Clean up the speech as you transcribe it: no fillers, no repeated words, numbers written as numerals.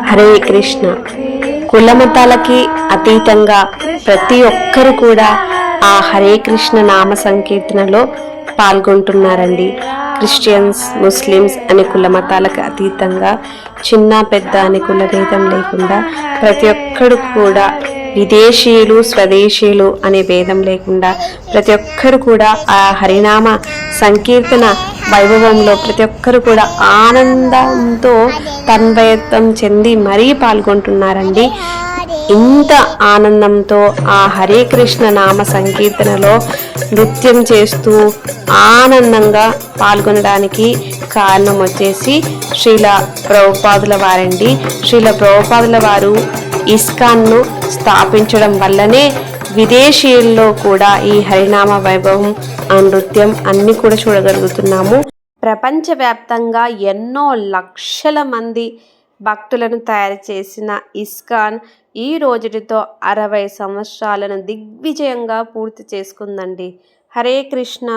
హరే కృష్ణ. కులమతాలకి అతీతంగా ప్రతి ఒక్కరు కూడా ఆ హరే కృష్ణ నామ సంకీర్తనలో పాల్గొంటున్నారండి. క్రిస్టియన్స్, ముస్లిమ్స్ అనే కుల మతాలకు అతీతంగా, చిన్న పెద్ద అనే కుల భేదం లేకుండా ప్రతి ఒక్కరు కూడా, విదేశీయులు స్వదేశీయులు అనే భేదం లేకుండా ప్రతి ఒక్కరు కూడా ఆ హరినామ సంకీర్తన వైభవంలో ప్రతి ఒక్కరు కూడా ఆనందంతో తన్మయత్వం చెంది మరీ పాల్గొంటున్నారండి. ఇంత ఆనందంతో ఆ హరే కృష్ణ నామ సంకీర్తనలో నృత్యం చేస్తూ ఆనందంగా పాల్గొనడానికి కారణం వచ్చేసి శ్రీల ప్రభుపాదుల వారండి. శ్రీల ప్రభుపాదుల వారు ఇస్కాన్ను స్థాపించడం వల్లనే విదేశీయుల్లో కూడా ఈ హరినామ వైభవం, ఆ నృత్యం అన్నీ కూడా చూడగలుగుతున్నాము. ప్రపంచవ్యాప్తంగా ఎన్నో లక్షల మంది భక్తులను తయారు చేసిన ఇస్కాన్ ఈ రోజుతో 60 సంవత్సరాలను దిగ్విజయంగా పూర్తి చేసుకుందండి. హరే కృష్ణ.